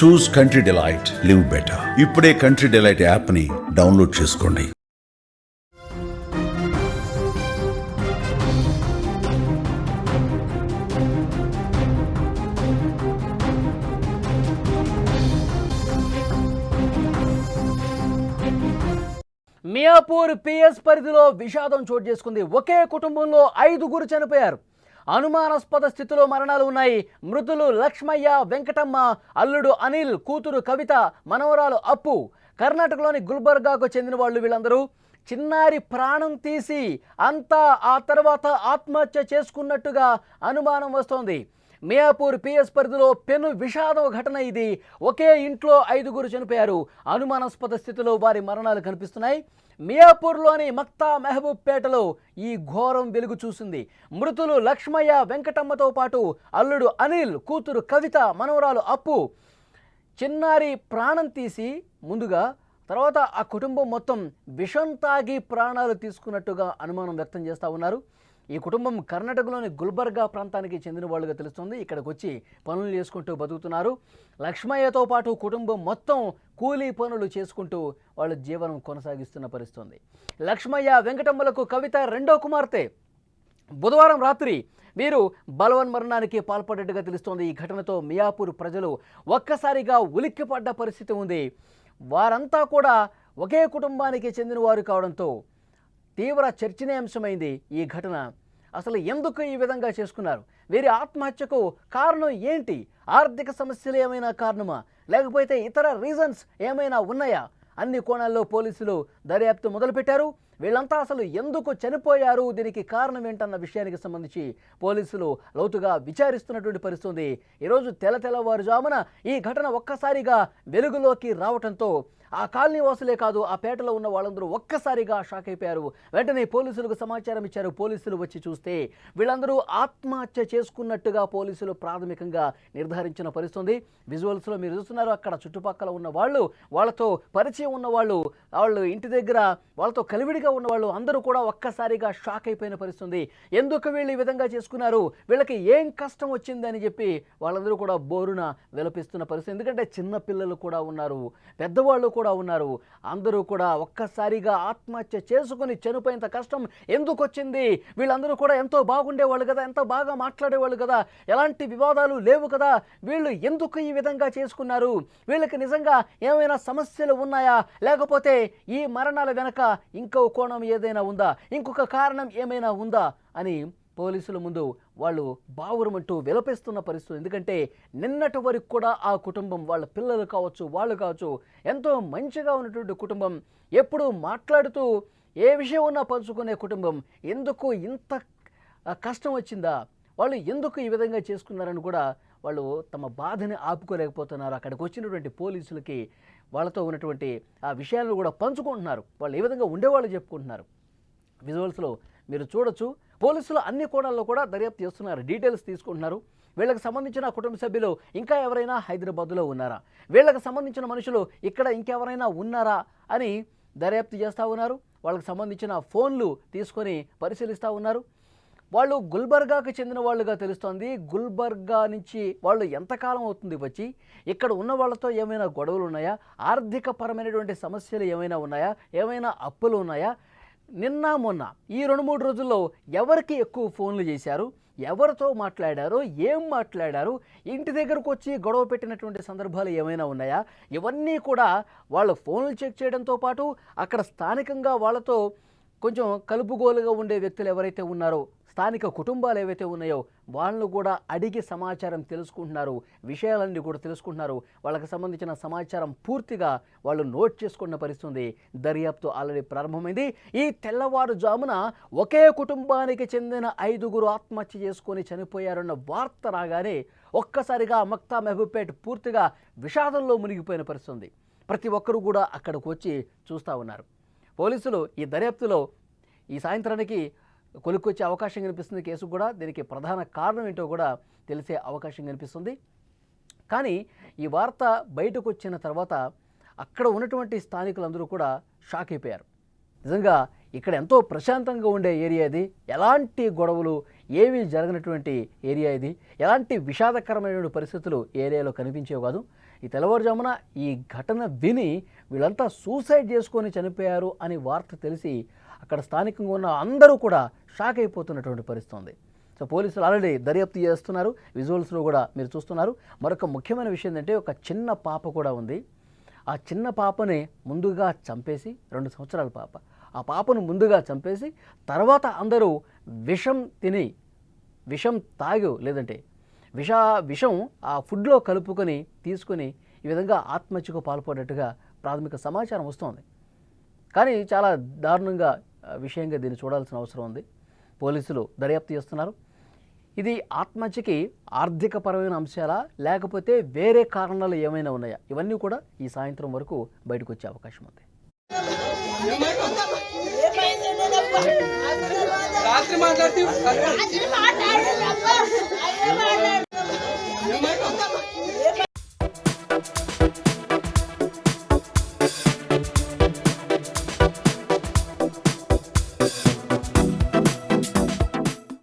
చూస్ country delight, live better. ఇప్పుడే country delight app ని download చేసుకోండి. మియాపూర్ పిఎస్ పరిధిలో విషాదం చోటు చేసుకుంది. ఒకే కుటుంబంలో 5గురు చనిపోయారు. అనుమానాస్పద స్థితిలో మరణాలు ఉన్నాయి. మృతులు లక్ష్మయ్య, వెంకటమ్మ, అల్లుడు అనిల్, కూతురు కవిత, మనవరాలు అప్పు. కర్ణాటకలోని గుల్బర్గాకు చెందిన వాళ్ళు వీళ్ళందరూ. చిన్నారి ప్రాణం తీసి అంతా ఆ తర్వాత ఆత్మహత్య చేసుకున్నట్టుగా అనుమానం వస్తోంది. మియాపూర్ పిఎస్ పరిధిలో పెను విషాదం ఘటన ఇది. ఒకే ఇంట్లో 5గురు చనిపోయారు. అనుమానాస్పద స్థితిలో వారి మరణాలు కనిపిస్తున్నాయి. మియాపూర్లోని మక్తా మెహబూబ్ పేటలో ఈ ఘోరం వెలుగు చూసింది. మృతులు లక్ష్మయ్య, వెంకటమ్మతో పాటు అల్లుడు అనిల్, కూతురు కవిత, మనవరాలు అప్పు. చిన్నారి ప్రాణం తీసి ముందుగా తర్వాత ఆ కుటుంబం మొత్తం విషం తాగి ప్రాణాలు తీసుకున్నట్టుగా అనుమానం వ్యక్తం చేస్తూ ఉన్నారు. ఈ కుటుంబం కర్ణాటకలోని గుల్బర్గా ప్రాంతానికి చెందిన వాళ్ళుగా తెలుస్తుంది. ఇక్కడికి వచ్చి పనులు చేసుకుంటూ బతుకుతున్నారు. లక్ష్మయ్యతో పాటు కుటుంబం మొత్తం కూలీ పనులు చేసుకుంటూ వాళ్ళ జీవనం కొనసాగిస్తున్న పరిస్థితుంది. లక్ష్మయ్య, వెంకటమ్మలకు కవిత రెండో కుమార్తె. బుధవారం రాత్రి వీరు బలవన్మరణానికి పాల్పడ్డట్టుగా తెలుస్తోంది. ఈ ఘటనతో మియాపూర్ ప్రజలు ఒక్కసారిగా ఉలిక్కిపడ్డ పరిస్థితి ఉంది. వారంతా కూడా ఒకే కుటుంబానికి చెందిన వారు కావడంతో తీవ్ర చర్చనీయాంశమైంది ఈ ఘటన. అసలు ఎందుకు ఈ విధంగా చేసుకున్నారు? వీరి ఆత్మహత్యకు కారణం ఏంటి? ఆర్థిక సమస్యలు ఏమైనా కారణమా, లేకపోతే ఇతర రీజన్స్ ఏమైనా ఉన్నాయా? అన్ని కోణాల్లో పోలీసులు దర్యాప్తు మొదలుపెట్టారు. వీళ్ళంతా అసలు ఎందుకు చనిపోయారు, దీనికి కారణం ఏంటన్న విషయానికి సంబంధించి పోలీసులు లోతుగా విచారిస్తున్నటువంటి పరిస్థితి. ఈరోజు తెల్లవారుజామున ఈ ఘటన ఒక్కసారిగా వెలుగులోకి రావడంతో ఆ కాలనీ వాసులే కాదు, ఆ పేటలో ఉన్న వాళ్ళందరూ ఒక్కసారిగా షాక్ అయిపోయారు. వెంటనే పోలీసులకు సమాచారం ఇచ్చారు. పోలీసులు వచ్చి చూస్తే వీళ్ళందరూ ఆత్మహత్య చేసుకున్నట్టుగా పోలీసులు ప్రాథమికంగా నిర్ధారించిన పరిస్థితి. విజువల్స్లో మీరు చూస్తున్నారు. అక్కడ చుట్టుపక్కల ఉన్న వాళ్ళు, వాళ్ళతో పరిచయం ఉన్న వాళ్ళు ఇంటి దగ్గర వాళ్ళతో కలివిడిగా ఉన్నవాళ్ళు అందరూ కూడా ఒక్కసారిగా షాక్ అయిపోయిన పరిస్థితి. ఎందుకు వీళ్ళు ఈ విధంగా చేసుకున్నారు, వీళ్ళకి ఏం కష్టం వచ్చిందని చెప్పి వాళ్ళందరూ కూడా బోరున విలపిస్తున్న పరిస్థితి. ఎందుకంటే చిన్న పిల్లలు కూడా ఉన్నారు, పెద్దవాళ్ళు కూడా ఉన్నారు. అందరూ కూడా ఒక్కసారిగా ఆత్మహత్య చేసుకుని చనిపోయేంత కష్టం ఎందుకు వచ్చింది? వీళ్ళందరూ కూడా ఎంతో బాగుండేవాళ్ళు కదా, ఎంతో బాగా మాట్లాడేవాళ్ళు కదా, ఎలాంటి వివాదాలు లేవు కదా, వీళ్ళు ఎందుకు ఈ విధంగా చేసుకున్నారు? వీళ్ళకి నిజంగా ఏమైనా సమస్యలు ఉన్నాయా, లేకపోతే ఈ మరణాల వెనక ఇంకో కోణం ఏదైనా ఉందా, ఇంకొక కారణం ఏమైనా ఉందా అని పోలీసుల ముందు వాళ్ళు బావురమంటూ విలపిస్తున్న పరిస్థితి. ఎందుకంటే నిన్నటి వరకు కూడా ఆ కుటుంబం, వాళ్ళ పిల్లలు కావచ్చు, వాళ్ళు కావచ్చు, ఎంతో మంచిగా ఉన్నటువంటి కుటుంబం, ఎప్పుడూ మాట్లాడుతూ ఏ విషయం ఉన్నా పంచుకునే కుటుంబం, ఎందుకు ఇంత కష్టం వచ్చిందా, వాళ్ళు ఎందుకు ఈ విధంగా చేసుకున్నారని కూడా వాళ్ళు తమ బాధని ఆపుకోలేకపోతున్నారు. అక్కడికి వచ్చినటువంటి పోలీసులకి వాళ్ళతో ఉన్నటువంటి ఆ విషయాలను కూడా పంచుకుంటున్నారు. వాళ్ళు ఏ విధంగా ఉండేవాళ్ళు చెప్పుకుంటున్నారు. విజువల్స్లో మీరు చూడొచ్చు. పోలీసులు అన్ని కోణాల్లో కూడా దర్యాప్తు చేస్తున్నారు, డీటెయిల్స్ తీసుకుంటున్నారు. వీళ్ళకి సంబంధించిన కుటుంబ సభ్యులు ఇంకా ఎవరైనా హైదరాబాద్లో ఉన్నారా, వీళ్ళకి సంబంధించిన మనుషులు ఇక్కడ ఇంకెవరైనా ఉన్నారా అని దర్యాప్తు చేస్తూ ఉన్నారు. వాళ్ళకి సంబంధించిన ఫోన్లు తీసుకొని పరిశీలిస్తూ ఉన్నారు. వాళ్ళు గుల్బర్గాకు చెందిన వాళ్ళుగా తెలుస్తోంది. గుల్బర్గా నుంచి వాళ్ళు ఎంతకాలం అవుతుంది వచ్చి, ఇక్కడ ఉన్న వాళ్ళతో ఏమైనా గొడవలు ఉన్నాయా, ఆర్థిక పరమైనటువంటి సమస్యలు ఏమైనా ఉన్నాయా, ఏమైనా అప్పులు ఉన్నాయా, నిన్న మొన్న ఈ 2-3 రోజుల్లో ఎవరికి ఎక్కువ ఫోన్లు చేశారు, ఎవరితో మాట్లాడారు, ఏం మాట్లాడారు, ఇంటి దగ్గరకు వచ్చి గొడవ పెట్టినటువంటి సందర్భాలు ఏమైనా ఉన్నాయా, ఇవన్నీ కూడా వాళ్ళ ఫోన్లు చెక్ చేయడంతో పాటు అక్కడ స్థానికంగా వాళ్ళతో కొంచెం కలుపుగోలుగా ఉండే వ్యక్తులు ఎవరైతే ఉన్నారో, స్థానిక కుటుంబాలు ఏవైతే ఉన్నాయో వాళ్ళను కూడా అడిగి సమాచారం తెలుసుకుంటున్నారు, విషయాలన్నీ కూడా తెలుసుకుంటున్నారు. వాళ్ళకి సంబంధించిన సమాచారం పూర్తిగా వాళ్ళు నోట్ చేసుకున్న పరిస్థితి. దర్యాప్తు ఆల్రెడీ ప్రారంభమైంది. ఈ తెల్లవారుజామున ఒకే కుటుంబానికి చెందిన 5గురు ఆత్మహత్య చేసుకొని చనిపోయారన్న వార్త రాగానే ఒక్కసారిగా మక్తా మెహబూబ్పేట్ పూర్తిగా విషాదంలో మునిగిపోయిన పరిస్థితి. ప్రతి ఒక్కరూ కూడా అక్కడికి వచ్చి చూస్తూ ఉన్నారు. పోలీసులు ఈ దర్యాప్తులో ఈ సాయంత్రానికి కొలుక్కొచ్చే అవకాశం కనిపిస్తుంది. కేసు కూడా దీనికి ప్రధాన కారణం ఏంటో కూడా తెలిసే అవకాశం కనిపిస్తుంది. కానీ ఈ వార్త బయటకు వచ్చిన తర్వాత అక్కడ ఉన్నటువంటి స్థానికులందరూ కూడా షాక్ అయిపోయారు. నిజంగా ఇక్కడ ఎంతో ప్రశాంతంగా ఉండే ఏరియా ఇది, ఎలాంటి గొడవలు ఏమీ జరగనటువంటి ఏరియా ఇది, ఎలాంటి విషాదకరమైనటువంటి పరిస్థితులు ఏరియాలో కనిపించేవి కాదు. ఈ తెల్లవారుజామున ఈ ఘటన విని వీళ్ళంతా సూసైడ్ చేసుకొని చనిపోయారు అని వార్త తెలిసి అక్కడ స్థానికంగా ఉన్న అందరూ కూడా షాక్ అయిపోతున్నటువంటి పరిస్థితి ఉంది. సో పోలీసులు ఆల్రెడీ దర్యాప్తు చేస్తున్నారు. విజువల్స్లో కూడా మీరు చూస్తున్నారు. మరొక ముఖ్యమైన విషయం ఏంటంటే ఒక చిన్న పాప కూడా ఉంది. ఆ చిన్న పాపని ముందుగా చంపేసి 2 సంవత్సరాల పాప, ఆ పాపను ముందుగా చంపేసి తర్వాత అందరూ విషం తాగు లేదంటే విషం ఆ ఫుడ్లో కలుపుకొని తీసుకొని ఈ విధంగా ఆత్మహత్యకు పాల్పడినట్టుగా ప్రాథమిక సమాచారం వస్తోంది. కానీ చాలా దారుణంగా విషయంగా దీన్ని చూడాల్సిన అవసరం ఉంది. పోలీసులు దర్యాప్తు చేస్తున్నారు. ఇది ఆత్మహత్యకి ఆర్థికపరమైన అంశాలా లేకపోతే వేరే కారణాలు ఏమైనా ఉన్నాయా, ఇవన్నీ కూడా ఈ సాయంత్రం వరకు బయటకు వచ్చే అవకాశం ఉంది. రాత్రి మాట్లాడుతూ